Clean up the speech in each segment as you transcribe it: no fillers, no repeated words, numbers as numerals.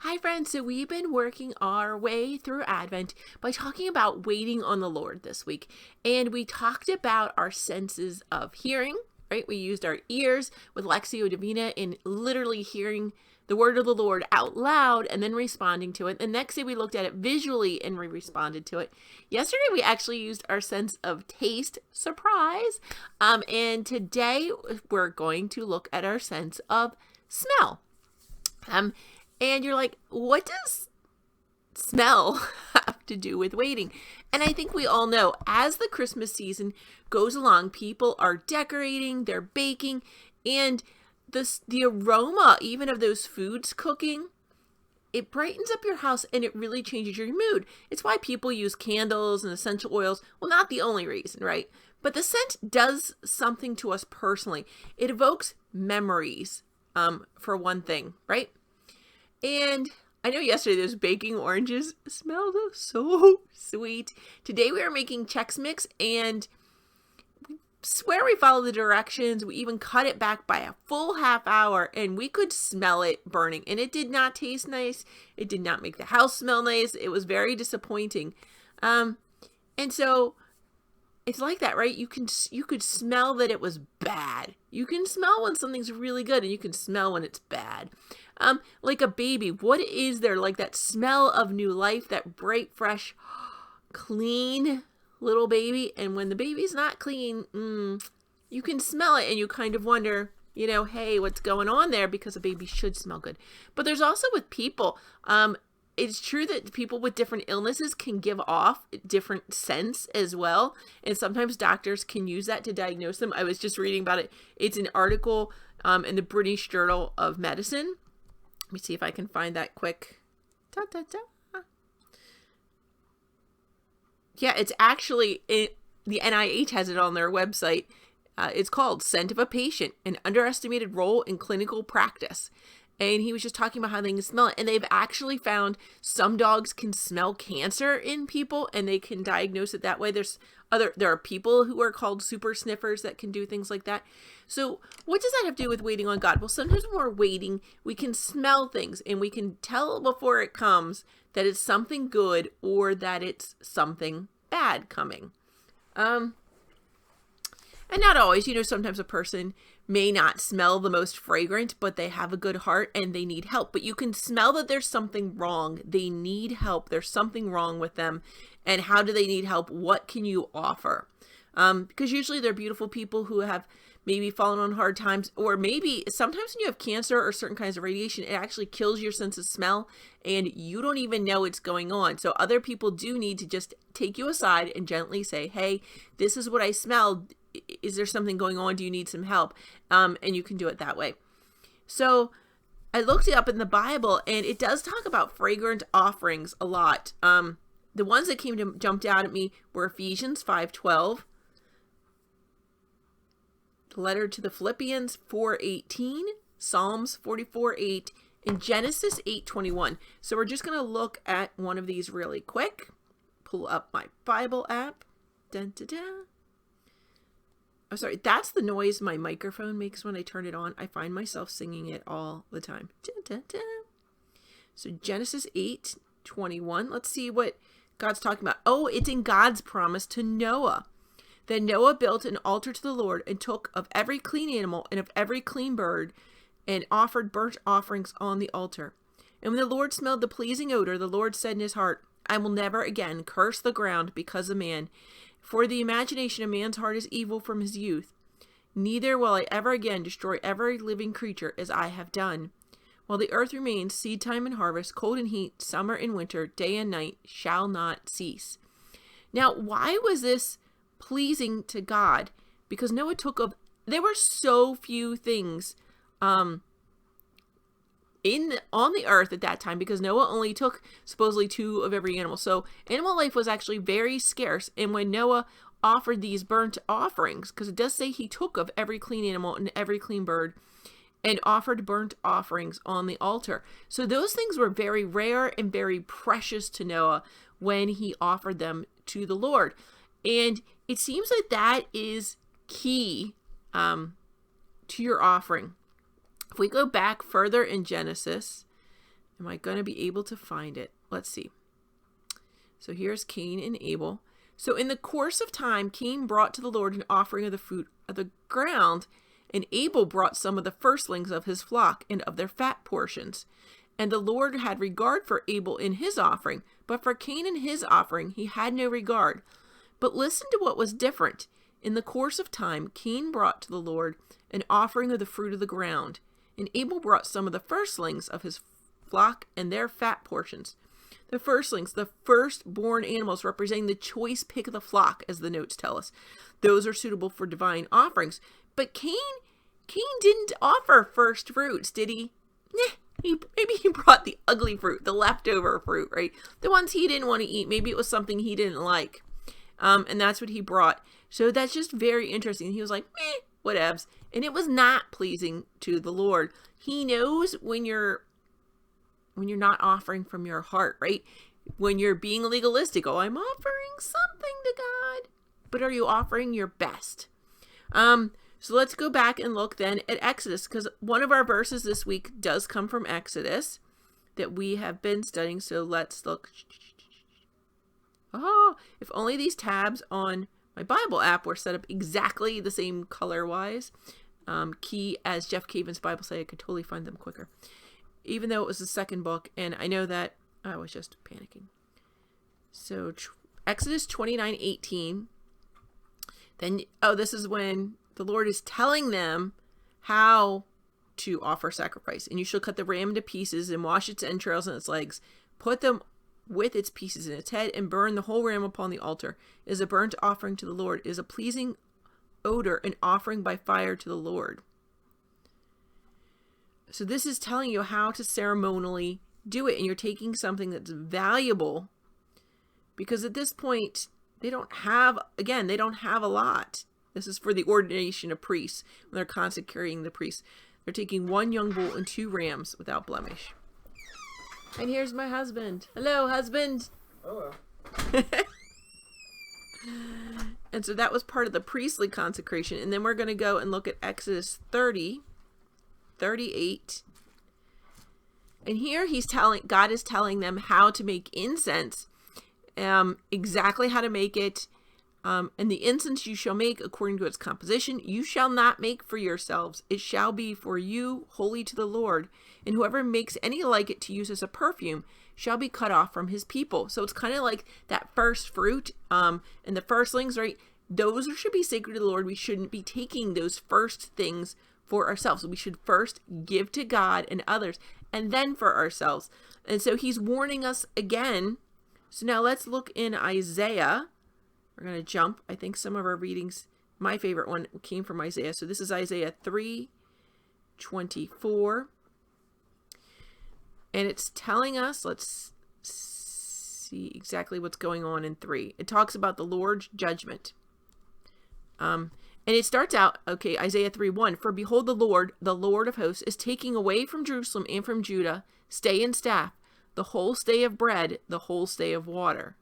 Hi, friends. So, we've been working our way through Advent by talking about waiting on the Lord this week. And we talked about our senses of hearing, right? We used our ears with Lectio Divina in literally hearing the word of the Lord out loud and then responding to it. The next day, we looked at it visually and we responded to it. Yesterday, we actually used our sense of taste, surprise. And today, we're going to look at our sense of smell. And you're like, what does smell have to do with waiting? And I think we all know as the Christmas season goes along, people are decorating, they're baking, and the aroma even of those foods cooking, it brightens up your house and it really changes your mood. It's why people use candles and essential oils. Well, not the only reason, right? But the scent does something to us personally. It evokes memories, for one thing, right? And I know yesterday those baking oranges smelled so sweet. Today we are making Chex Mix, and we swear we follow the directions. We even cut it back by a full half hour, and we could smell it burning. And it did not taste nice. It did not make the house smell nice. It was very disappointing. And so it's like that, right? You could smell that it was bad. You can smell when something's really good, and you can smell when it's bad. Like a baby, what is there like that smell of new life, that bright, fresh, clean little baby? And when the baby's not clean, you can smell it and you kind of wonder, hey, what's going on there? Because a baby should smell good. But there's also with people, it's true that people with different illnesses can give off different scents as well. And sometimes doctors can use that to diagnose them. I was just reading about it. It's an article in the British Journal of Medicine. Let me see if I can find that quick. Yeah, it's actually, the NIH has it on their website. It's called Scent of a Patient, an Underestimated Role in Clinical Practice. And he was just talking about how they can smell it. And they've actually found some dogs can smell cancer in people and they can diagnose it that way. There are people who are called super sniffers that can do things like that. So what does that have to do with waiting on God? Well, sometimes when we're waiting, we can smell things and we can tell before it comes that it's something good or that it's something bad coming. And not always, sometimes a person may not smell the most fragrant, but they have a good heart and they need help. But you can smell that there's something wrong. They need help. There's something wrong with them. And how do they need help? What can you offer? Because usually they're beautiful people who have maybe fallen on hard times, or maybe sometimes when you have cancer or certain kinds of radiation, it actually kills your sense of smell and you don't even know it's going on. So other people do need to just take you aside and gently say, hey, this is what I smelled. Is there something going on? Do you need some help? And you can do it that way. So I looked it up in the Bible and it does talk about fragrant offerings a lot. The ones that jumped out at me were Ephesians 5:12, the letter to the Philippians 4:18, Psalms 44:8, and Genesis 8:21. So we're just going to look at one of these really quick. Pull up my Bible app. Dun, dun, dun. Oh, sorry, that's the noise my microphone makes when I turn it on. I find myself singing it all the time. Dun, dun, dun. So Genesis 8:21. Let's see what God's talking about. Oh, it's in God's promise to Noah. Then Noah built an altar to the Lord and took of every clean animal and of every clean bird and offered burnt offerings on the altar. And when the Lord smelled the pleasing odor, the Lord said in his heart, I will never again curse the ground because of man. For the imagination of man's heart is evil from his youth. Neither will I ever again destroy every living creature as I have done. While the earth remains, seed time and harvest, cold and heat, summer and winter, day and night shall not cease. Now, why was this pleasing to God? Because Noah there were so few things on the earth at that time, because Noah only took supposedly 2 of every animal. So animal life was actually very scarce. And when Noah offered these burnt offerings, because it does say he took of every clean animal and every clean bird and offered burnt offerings on the altar. So those things were very rare and very precious to Noah when he offered them to the Lord. And it seems like that is key to your offering. If we go back further in Genesis, Am I going to be able to find it? Let's see. So here's Cain and Abel. So in the course of time, Cain brought to the Lord an offering of the fruit of the ground, and Abel brought some of the firstlings of his flock and of their fat portions. And the Lord had regard for Abel in his offering, but for Cain in his offering he had no regard. But listen to what was different. In the course of time, Cain brought to the Lord an offering of the fruit of the ground, and Abel brought some of the firstlings of his flock and their fat portions. The firstlings, the firstborn animals representing the choice pick of the flock, as the notes tell us. Those are suitable for divine offerings. But Cain didn't offer first fruits, did he? Maybe he brought the ugly fruit, the leftover fruit, right? The ones he didn't want to eat. Maybe it was something he didn't like. And that's what he brought. So that's just very interesting. He was like, whatevs. And it was not pleasing to the Lord. He knows when you're not offering from your heart, right? When you're being legalistic, I'm offering something to God. But are you offering your best? So let's go back and look then at Exodus, because one of our verses this week does come from Exodus that we have been studying. So let's look. Oh, if only these tabs on my Bible app were set up exactly the same color-wise, key as Jeff Caven's Bible say, I could totally find them quicker. Even though it was the second book, and I know that I was just panicking. So Exodus 29:18. Then, this is when the Lord is telling them how to offer sacrifice. And you shall cut the ram into pieces and wash its entrails and its legs. Put them with its pieces in its head and burn the whole ram upon the altar. It is a burnt offering to the Lord. It is a pleasing odor, an offering by fire to the Lord. So this is telling you how to ceremonially do it. And you're taking something that's valuable, because at this point, they don't have a lot. This is for the ordination of priests when they're consecrating the priests. They're taking 1 young bull and 2 rams without blemish. And here's my husband. Hello, husband. Hello. And so that was part of the priestly consecration. And then we're going to go and look at Exodus 38. And here God is telling them how to make incense, exactly how to make it. And the incense you shall make according to its composition. You shall not make for yourselves. It shall be for you, holy to the Lord. And whoever makes any like it to use as a perfume shall be cut off from his people. So it's kind of like that first fruit, and the firstlings, right? Those should be sacred to the Lord. We shouldn't be taking those first things for ourselves. We should first give to God and others, and then for ourselves. And so he's warning us again. So now let's look in Isaiah. We're going to jump. I think some of our readings, my favorite one came from Isaiah. So this is Isaiah 3:24. And it's telling us, let's see exactly what's going on in 3. It talks about the Lord's judgment. And it starts out, Isaiah 3:1. For behold, the Lord of hosts, is taking away from Jerusalem and from Judah stay and staff, the whole stay of bread, the whole stay of water.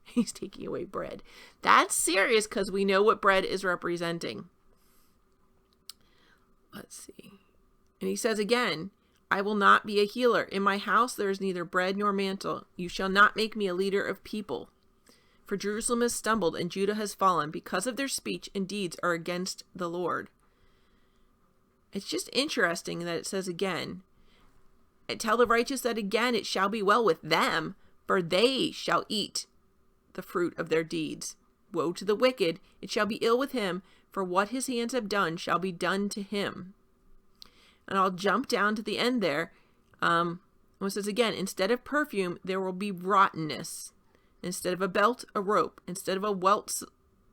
He's taking away bread. That's serious, because we know what bread is representing. Let's see. And he says again, I will not be a healer. In my house there is neither bread nor mantle. You shall not make me a leader of people. For Jerusalem has stumbled and Judah has fallen because of their speech and deeds are against the Lord. It's just interesting that it says again, tell the righteous that again it shall be well with them, for they shall eat the fruit of their deeds. Woe to the wicked, it shall be ill with him, for what his hands have done shall be done to him. And I'll jump down to the end there. It says again, instead of perfume, there will be rottenness. Instead of a belt, a rope. Instead of a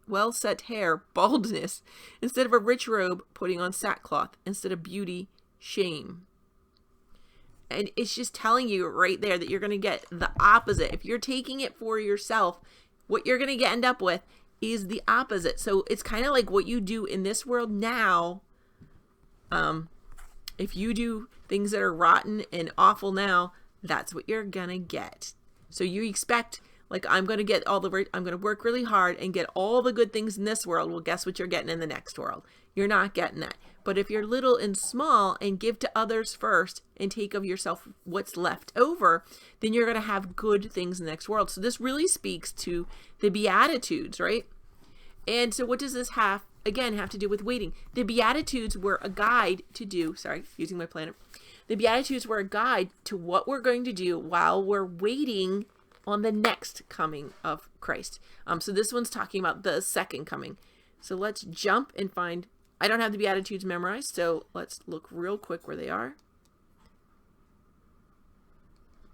well-set hair, baldness. Instead of a rich robe, putting on sackcloth. Instead of beauty, shame. And it's just telling you right there that you're going to get the opposite. If you're taking it for yourself, what you're going to end up with is the opposite. So it's kind of like what you do in this world now. If you do things that are rotten and awful now, that's what you're going to get. So you expect Like, I'm going to work really hard and get all the good things in this world. Well, guess what you're getting in the next world? You're not getting that. But if you're little and small and give to others first and take of yourself what's left over, then you're going to have good things in the next world. So this really speaks to the Beatitudes, right? And so what does this have to do with waiting? The Beatitudes were a guide to do, using my planner. The Beatitudes were a guide to what we're going to do while we're waiting on the next coming of Christ. So this one's talking about the second coming. So let's jump and find, I don't have the Beatitudes memorized, so let's look real quick where they are.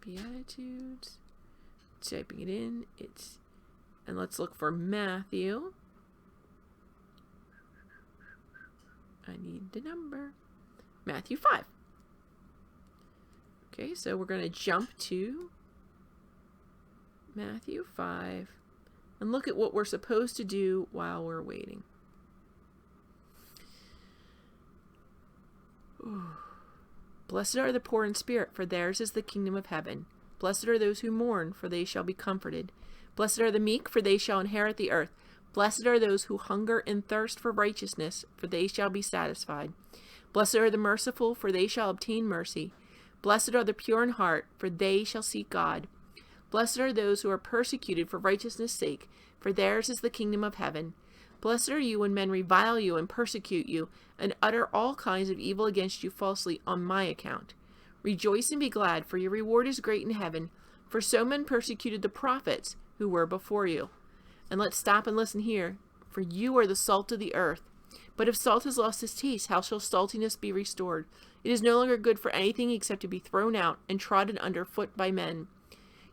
Beatitudes, typing it in, and let's look for Matthew. I need the number. Matthew 5. Okay, so we're going to jump to Matthew 5 and look at what we're supposed to do while we're waiting. Ooh. Blessed are the poor in spirit, for theirs is the kingdom of heaven. Blessed are those who mourn, for they shall be comforted. Blessed are the meek, for they shall inherit the earth. Blessed are those who hunger and thirst for righteousness, for they shall be satisfied. Blessed are the merciful, for they shall obtain mercy. Blessed are the pure in heart, for they shall see God. Blessed are those who are persecuted for righteousness' sake, for theirs is the kingdom of heaven. Blessed are you when men revile you and persecute you, and utter all kinds of evil against you falsely on my account. Rejoice and be glad, for your reward is great in heaven, for so men persecuted the prophets who were before you. And let's stop and listen here. For you are the salt of the earth. But if salt has lost its taste, how shall saltiness be restored? It is no longer good for anything except to be thrown out and trodden under foot by men.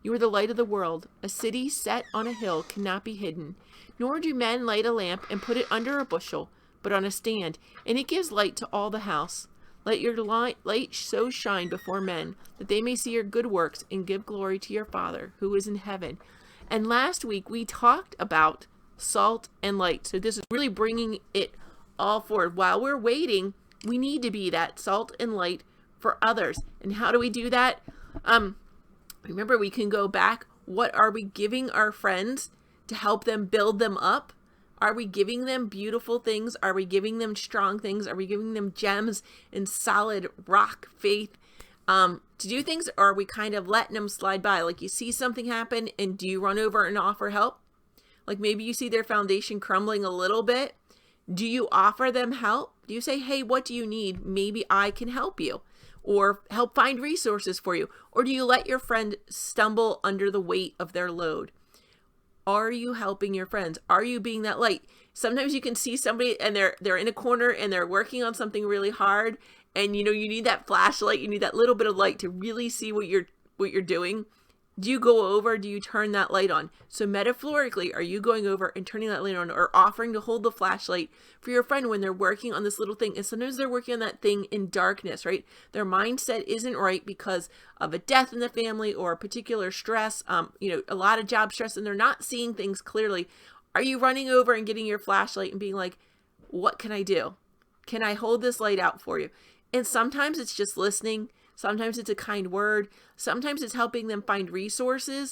You are the light of the world. A city set on a hill cannot be hidden. Nor do men light a lamp and put it under a bushel, but on a stand, and it gives light to all the house. Let your light so shine before men, that they may see your good works and give glory to your Father, who is in heaven. And last week we talked about salt and light. So this is really bringing it all forward. While we're waiting, we need to be that salt and light for others. And how do we do that? Remember, we can go back. What are we giving our friends to help them build them up? Are we giving them beautiful things? Are we giving them strong things? Are we giving them gems and solid rock faith to do things? Or are we kind of letting them slide by? Like, you see something happen and do you run over and offer help? Like, maybe you see their foundation crumbling a little bit. Do you offer them help? Do you say, hey, what do you need? Maybe I can help you, or help find resources for you. Or do you let your friend stumble under the weight of their load? Are you helping your friends? Are you being that light? Sometimes you can see somebody and they're in a corner and they're working on something really hard, and you need that flashlight, you need that little bit of light to really see what you're doing. Do you go over? Do you turn that light on? So metaphorically, are you going over and turning that light on, or offering to hold the flashlight for your friend when they're working on this little thing? And sometimes they're working on that thing in darkness, right? Their mindset isn't right because of a death in the family or a particular stress, a lot of job stress, and they're not seeing things clearly. Are you running over and getting your flashlight and being like, what can I do? Can I hold this light out for you? And sometimes it's just listening. Sometimes it's a kind word. Sometimes it's helping them find resources